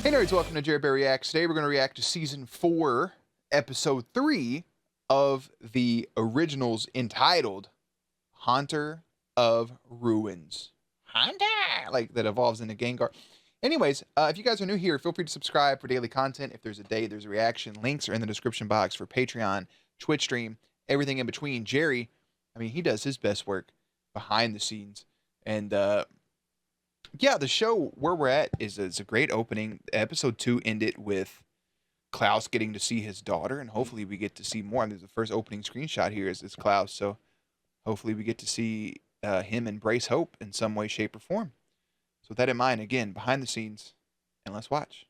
Hey nerds, welcome to Jared Bear Reacts. Today we're going to react to Season 4, Episode 3 of the originals entitled Haunter of Ruins. Haunter! Like, that evolves into Gengar. Anyways, if you guys are new here, feel free to subscribe for daily content. If there's a day, there's a reaction. Links are in the description box for Patreon, Twitch stream, everything in between. Jerry, I mean, he does his best work behind the scenes. And, yeah, the show where we're at is a great opening. Episode 2 ended with Klaus getting to see his daughter, and hopefully we get to see more. And there's the first opening screenshot here is Klaus, so hopefully we get to see him embrace hope in some way, shape, or form. So with that in mind, again, behind the scenes, and let's watch.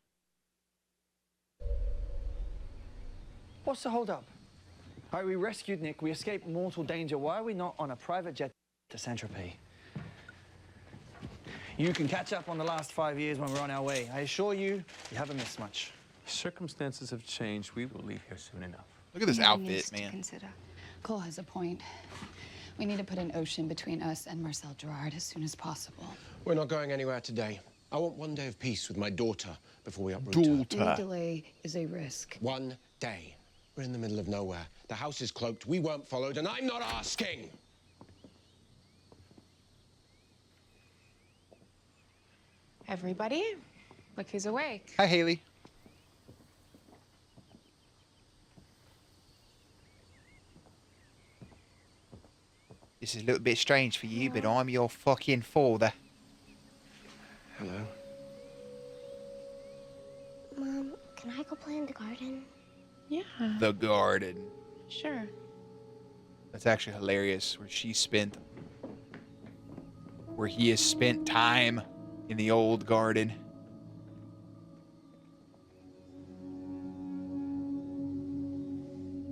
What's the hold up? All right, we rescued Nick, we escaped mortal danger. Why are we not on a private jet to Saint-Tropez? You can catch up on the last 5 years when we're on our way. I assure you, you haven't missed much. Circumstances have changed. We will leave here soon enough. Look at this outfit, man. Consider. Cole has a point. We need to put an ocean between us and Marcel Gerard as soon as possible. We're not going anywhere today. I want 1 day of peace with my daughter before we uproot her. Any delay is a risk. 1 day. We're in the middle of nowhere. The house is cloaked. We weren't followed, and I'm not asking. Everybody, look who's awake. Hi, Haley. This is a little bit strange for you, but I'm your fucking father. Hello. Mom, can I go play in the garden? Yeah, The garden. sure. That's actually hilarious. Where he has spent time in the old garden.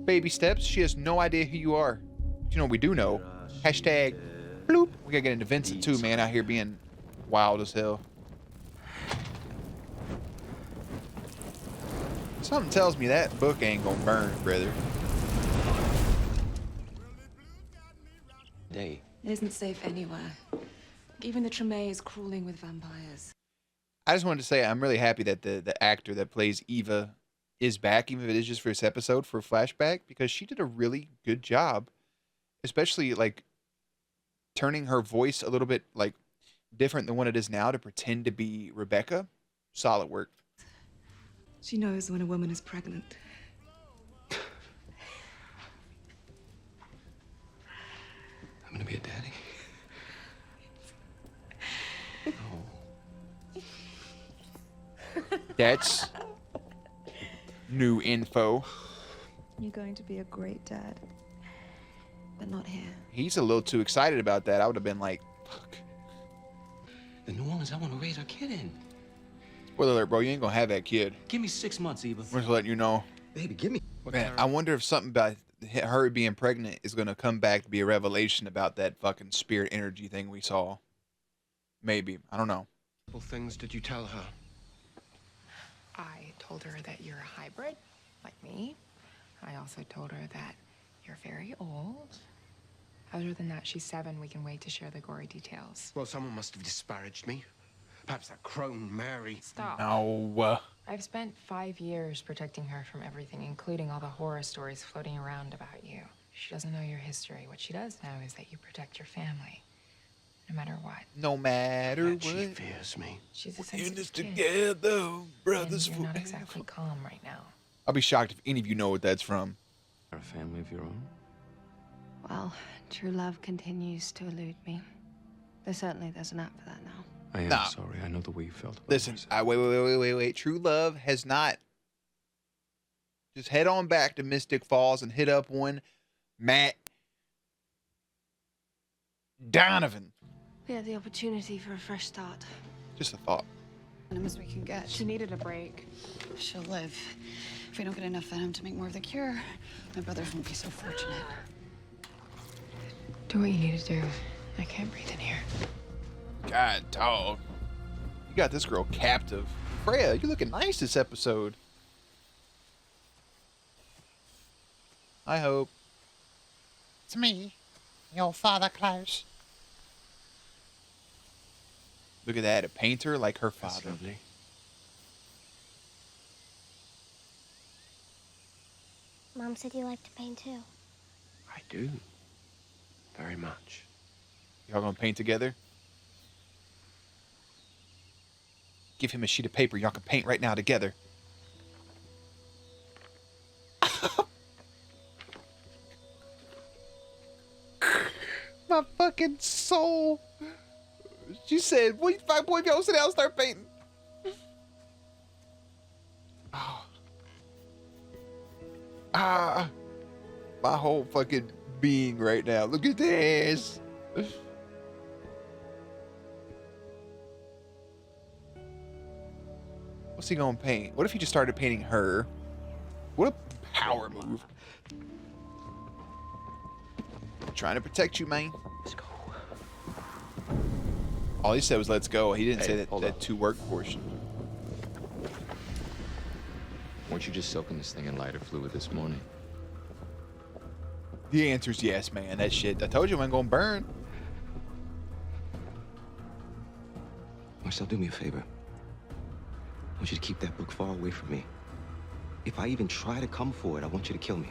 Baby steps. She has no idea who you are. But you know what we do know? Hashtag bloop. We gotta get into Vincent too, man. Out here being wild as hell. Something tells me that book ain't gonna burn, brother. Day. It isn't safe anywhere. Even the Tremé is crawling with vampires. I just wanted to say I'm really happy that the actor that plays Eva is back, even if it is just for this episode, for a flashback, because she did a really good job, especially like turning her voice a little bit like different than what it is now to pretend to be Rebecca. Solid work. She knows when a woman is pregnant. I'm gonna be a daddy. That's new info. You're going to be a great dad. But not here. He's a little too excited about that. I would have been like, fuck. The New Orleans I want to raise our kid in. Spoiler alert, bro, you ain't gonna have that kid. Give me 6 months, Eva. We're just letting you know. Baby, give me. Man, I wonder if something about her being pregnant is gonna come back to be a revelation about that fucking spirit energy thing we saw. Maybe. I don't know. What things did you tell her? I told her that you're a hybrid, like me. I also told her that you're very old. Other than that, she's 7. We can wait to share the gory details. Well, someone must have disparaged me. Perhaps that crone, Mary. Stop. No. I've spent 5 years protecting her from everything, including all the horror stories floating around about you. She doesn't know your history. What she does know is that you protect your family, no matter what. No matter That what. she fears me. She's a In this sensitive kid, together, brothers. and you're not forever. exactly calm right now. I'll be shocked if any of you know what that's from. A family of your own? Well, true love continues to elude me. There's an app for that now. I am Nah. sorry. I know the way you felt about Listen, myself. wait. True love has not. Just head on back to Mystic Falls and hit up one Matt Donovan. We had the opportunity for a fresh start. Just a thought. Venom as we can get. She needed a break. She'll live. If we don't get enough venom to make more of the cure, my brothers won't be so fortunate. Do what you need to do. I can't breathe in here. God, dog. You got this girl captive. Freya, you're looking nice this episode. I hope. It's me, your father Klaus. Look at that, a painter like her That's father. lovely. Mom said you like to paint too. I do. Very much. Y'all gonna paint together? Give him a sheet of paper. Y'all can paint right now together. My fucking soul. She said, "What, 5 boy, y'all sit down and start painting." My whole fucking being right now. Look at this. What's he gonna paint? What if he just started painting her? What a power move. Trying to protect you, man. Let's go. All he said was "let's go." He didn't Hey, say that, hold that up. to work portion. Weren't you just soaking this thing in lighter fluid this morning? The answer's yes, man. That shit, I told you it wasn't gonna burn. Marcel, do me a favor. I want you to keep that book far away from me. If I even try to come for it, I want you to kill me.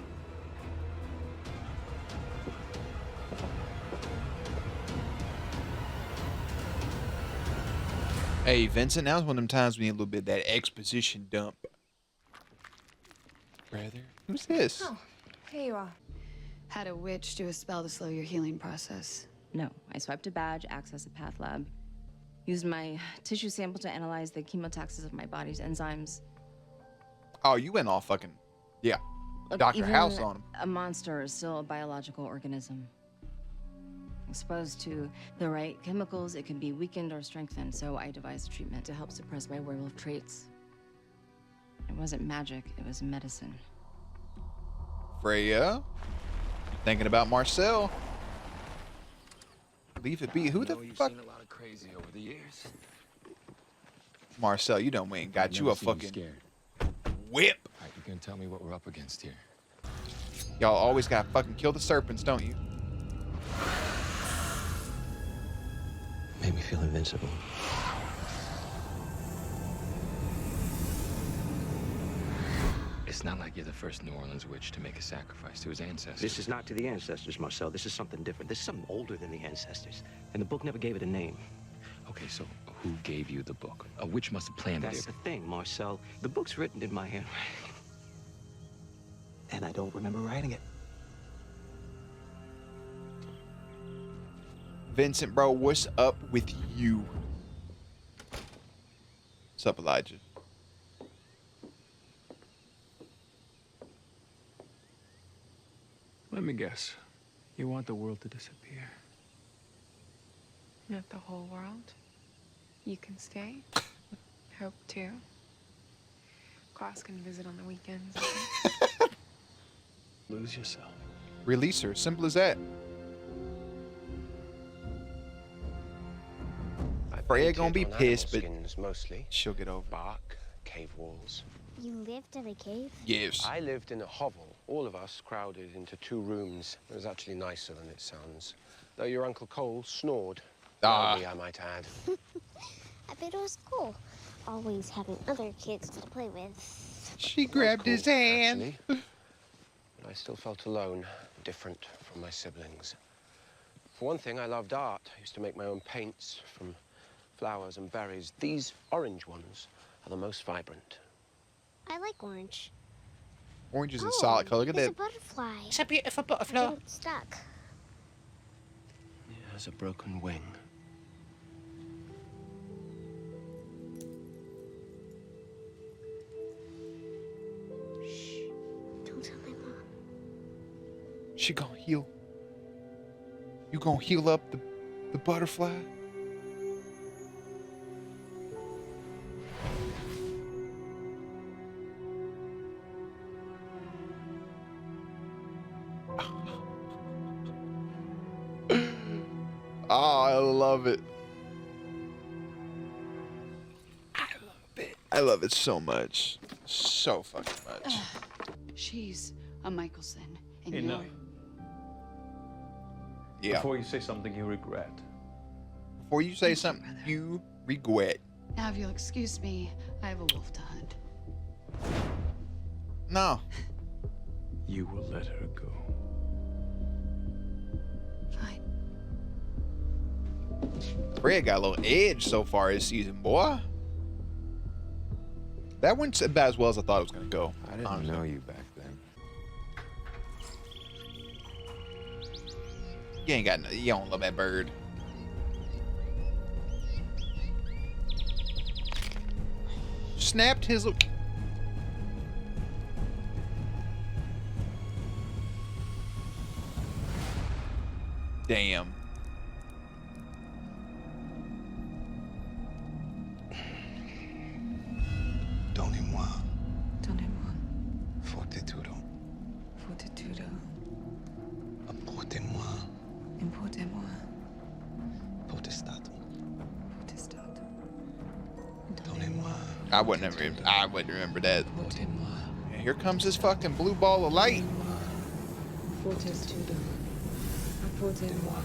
Hey, Vincent, now's one of them times we need a little bit of that exposition dump. Brother, who's this? Oh, here you are. Had a witch do a spell to slow your healing process. No, I swiped a badge, accessed a path lab. Used my tissue sample to analyze the chemotaxis of my body's enzymes. Oh, you went all fucking, yeah. Look, Dr. even House on him. a monster is still a biological organism. Exposed to the right chemicals, it can be weakened or strengthened, so I devised a treatment to help suppress my werewolf traits. It wasn't magic, it was medicine. Freya, thinking about Marcel. Leave it be. Who the fuck? Seen a lot of crazy over the years. Marcel, you done went and got I've you never a seen you fucking scared. whip. All right, you can tell me what we're up against here. Y'all always gotta fucking kill the serpents, don't you? Made me feel invincible. It's not like you're the first New Orleans witch to make a sacrifice to his ancestors. This is not to the ancestors, Marcel. This is something different. This is something older than the ancestors. And the book never gave it a name. Okay, so who gave you the book? A witch must have planned That's it. the thing, Marcel. The book's written in my handwriting. And I don't remember writing it. Vincent, bro, what's up with you? What's up, Elijah? Let me guess. You want the world to disappear. Not the whole world. You can stay. Hope to. Class can visit on the weekends. Lose yourself. Release her. Simple as that. Freya gonna be pissed, but mostly she'll get over it. bark, cave walls. You lived in a cave? Yes. I lived in a hovel. All of us crowded into 2 rooms. It was actually nicer than it sounds. Though your Uncle Cole snored. Loudly, I might add. I bet it was cool. Always having other kids to play with. She grabbed his hand. Actually. But I still felt alone, different from my siblings. For one thing, I loved art. I used to make my own paints from flowers and berries. These orange ones are the most vibrant. I like orange. Orange is a solid color. Look at there's that. a butterfly. It's a beautiful I butterfly. think it's stuck. It has a broken wing. Shh. Don't tell my mom. She gonna heal. You gonna heal up the butterfly? Oh, I love it. I love it so much. So fucking much. She's a Michelson, and Hey, you're... no. Yeah. Before you say something you regret. Before you say something you regret. Now, if you'll excuse me, I have a wolf to hunt. No. You will let her go. Fine. Fred got a little edge so far this season, boy. That went about as well as I thought it was going to go. I didn't know you back then. You ain't got no, you don't love that bird. Snapped his little... Damn. Donnez-moi Donnez-moi fortitudo. fortitudo. Apportez-moi Importez-moi potestatum. potestatum. Donnez-moi I wouldn't remember that. apportez-moi And here comes this fucking blue ball of light. Fortitudo. Apportez-moi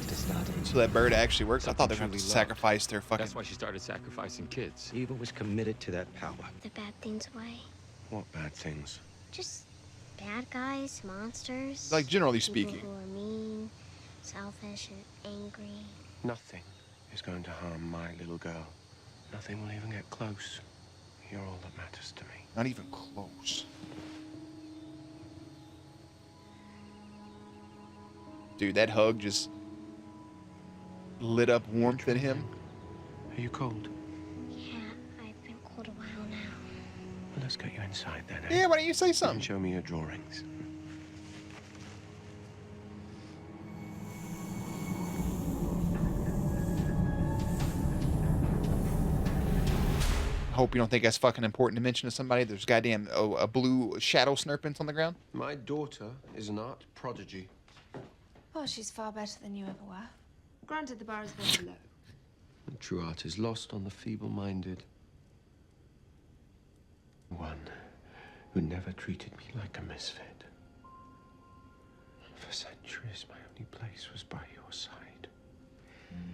potestatum. So that bird actually works. I thought they were going to Truly sacrifice their fucking... That's why she started sacrificing kids. Eva was committed to that power. The bad things away. What bad things? Just bad guys, monsters. Like, generally people speaking. who are mean, selfish, and angry. Nothing is going to harm my little girl. Nothing will even get close. You're all that matters to me. Not even close. Dude, that hug just lit up warmth in him. Are you cold? Yeah, I've been cold a while now. Well, let's get you inside then, eh? Yeah, why don't you say You can something? show me your drawings. I hope you don't think that's fucking important to mention to somebody. There's goddamn a blue shadow snurpants on the ground. My daughter is an art prodigy. Well, she's far better than you ever were. Granted, the bar is very low. And true art is lost on the feeble-minded. One who never treated me like a misfit. For centuries, my only place was by your side.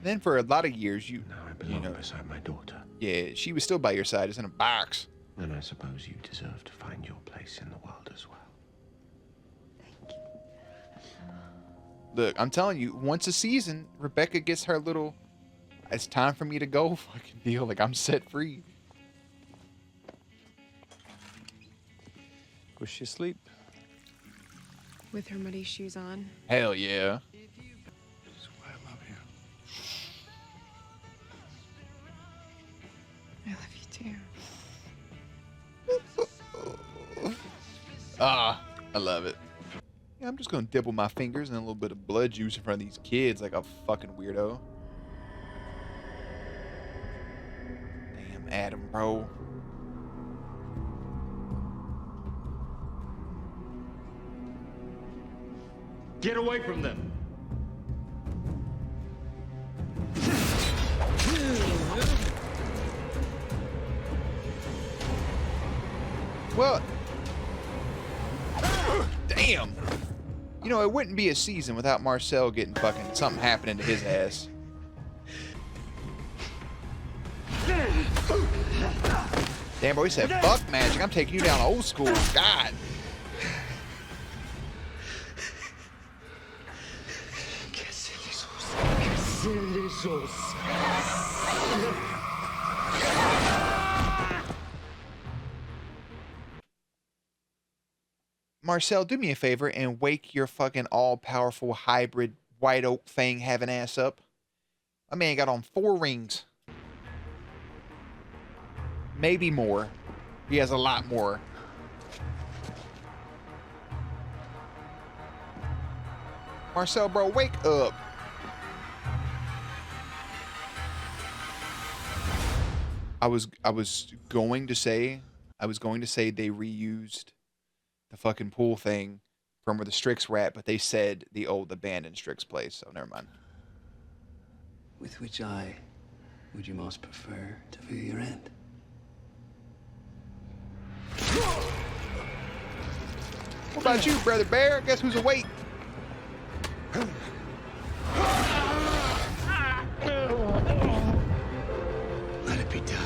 Then for a lot of years, Now I belong beside my daughter. yeah, she was still by your side, just in a box. And I suppose you deserve to find your place in the world as well. Look, I'm telling you, once a season, Rebecca gets her little, it's time for me to go fucking deal. Like, I'm set free. Was she asleep? With her muddy shoes on. Hell yeah. This is why I love you. I love you too. Ah, I love it. Yeah, I'm just gonna dibble my fingers in a little bit of blood juice in front of these kids like a fucking weirdo. Damn, Adam, bro. Get away from them. Well, damn. You know, it wouldn't be a season without Marcel getting fucking something happening to his ass. Damn, bro, he said, fuck magic. I'm taking you down old school. God. Marcel, do me a favor and wake your fucking all-powerful hybrid white oak fang having ass up. My man got on 4 rings. Maybe more. He has a lot more. Marcel, bro, wake up. I was going to say they reused the fucking pool thing from where the Strix were at, but they said the old abandoned Strix place, so never mind. With which eye would you most prefer to view your end? What about you, Brother Bear? Guess who's awake? Let it be done.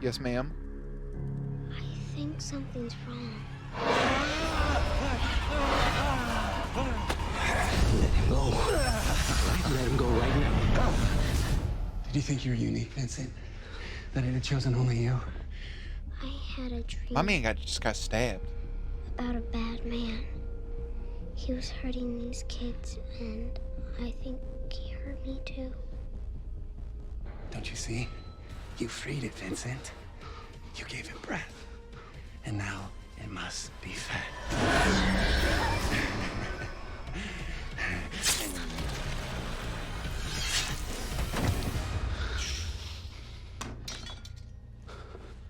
Yes, ma'am. I think something's wrong. Let him go. Right? Let him go right now. Did you think you were unique, Vincent? That it had chosen only you? I had a dream My man just got stabbed. about a bad man. He was hurting these kids, and I think he hurt me too. Don't you see? You freed it, Vincent. You gave it breath. And now it must be fed.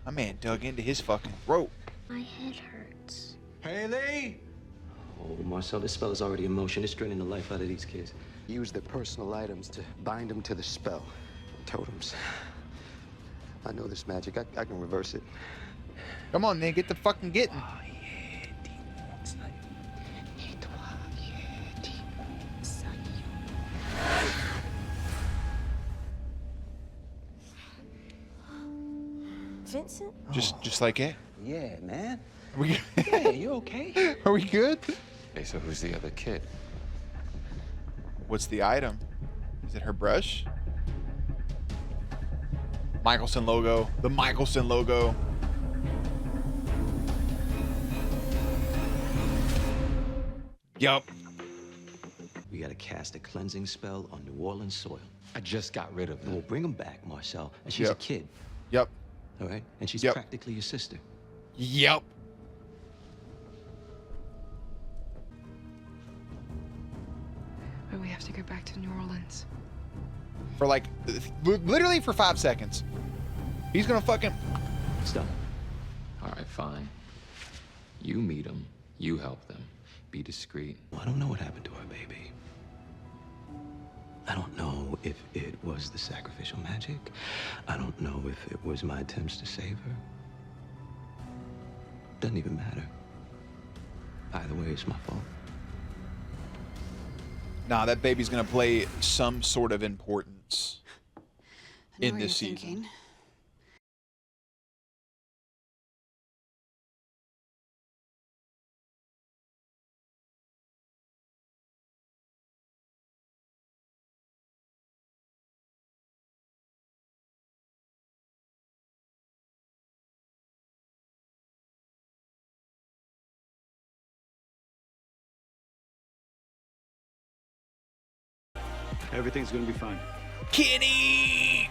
My man dug into his fucking throat. My head hurts. Haley! Oh, Marcel, this spell is already in motion. It's draining the life out of these kids. Use their personal items to bind them to the spell. Totems. I know this magic. I can reverse it. Come on, man, get the fucking getting. Vincent? Just like it. Yeah, man. Are we Yeah, you okay? Are we good? Okay, so who's the other kid? What's the item? Is it her brush? Michelson logo. The Michelson logo. Yup. We gotta cast a cleansing spell on New Orleans soil. I just got rid of And we'll bring them back, Marcel. And she's Yep. a kid, Yup. all right? And she's Yep. practically your sister. Yup. But we have to go back to New Orleans. For like, literally for 5 seconds. He's gonna fucking... Stop. All right, fine. You meet them. You help them. Be discreet. I don't know what happened to our baby. I don't know if it was the sacrificial magic. I don't know if it was my attempts to save her. Doesn't even matter. Either way, it's my fault. Nah, that baby's gonna play some sort of importance I know in what this you're season. thinking. Everything's gonna be fine. Kenny!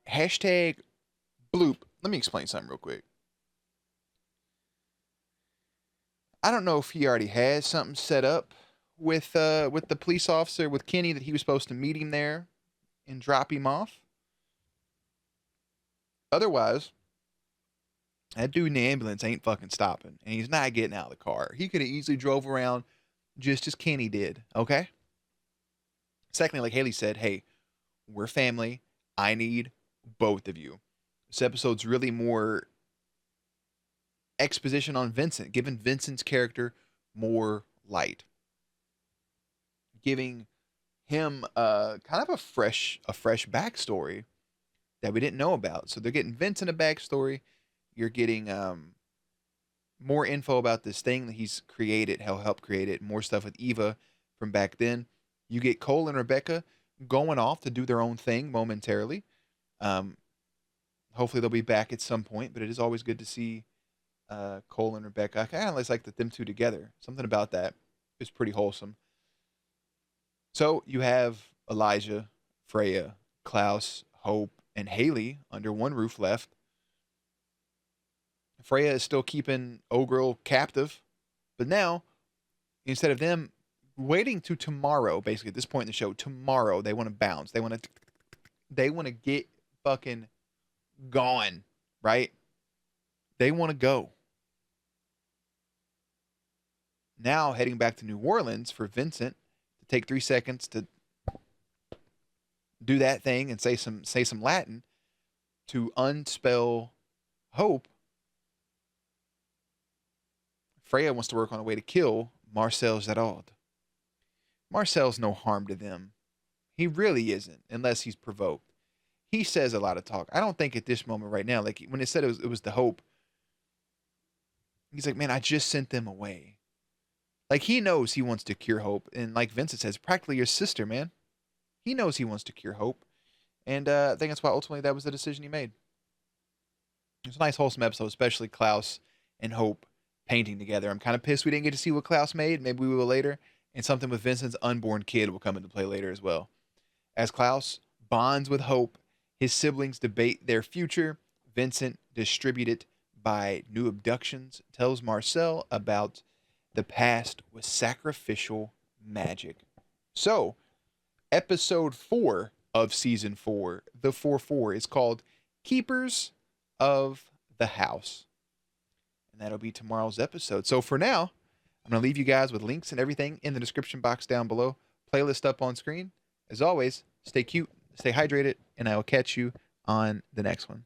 Hashtag bloop. Let me explain something real quick. I don't know if he already has something set up with the police officer, with Kenny, that he was supposed to meet him there and drop him off. Otherwise, that dude in the ambulance ain't fucking stopping, and he's not getting out of the car. He could have easily drove around just as Kenny did, okay? Secondly, like Haley said, hey, we're family. I need both of you. This episode's really more exposition on Vincent, giving Vincent's character more light, giving him kind of a fresh backstory that we didn't know about. So they're getting Vincent a backstory. You're getting more info about this thing that he's created, how helped create it, more stuff with Eva from back then. You get Cole and Rebecca going off to do their own thing momentarily. Hopefully they'll be back at some point, but it is always good to see Cole and Rebecca. I kind of like them two together. Something about that is pretty wholesome. So you have Elijah, Freya, Klaus, Hope, and Haley under one roof left. Freya is still keeping O'Girl captive, but now, instead of them waiting to tomorrow, basically at this point in the show, tomorrow they want to bounce. They want to get fucking gone, right? They want to go. Now heading back to New Orleans for Vincent to take 3 seconds to do that thing and say some Latin to unspell Hope, Freya wants to work on a way to kill Marcel Gerard. Marcel's no harm to them. He really isn't, unless he's provoked. He says a lot of talk. I don't think at this moment right now, like when it said it was the Hope, he's like, man, I just sent them away. Like, he knows he wants to cure Hope. And like Vincent says, practically your sister, man. He knows he wants to cure Hope. And I think that's why ultimately that was the decision he made. It was a nice, wholesome episode, especially Klaus and Hope painting together. I'm kind of pissed we didn't get to see what Klaus made. Maybe we will later. And something with Vincent's unborn kid will come into play later as well. As Klaus bonds with Hope, his siblings debate their future. Vincent, distributed by new abductions, tells Marcel about the past with sacrificial magic. So, episode 4 of season 4, the 4-4, is called Keepers of the House. And that'll be tomorrow's episode. So for now, I'm going to leave you guys with links and everything in the description box down below. Playlist up on screen. As always, stay cute, stay hydrated, and I will catch you on the next one.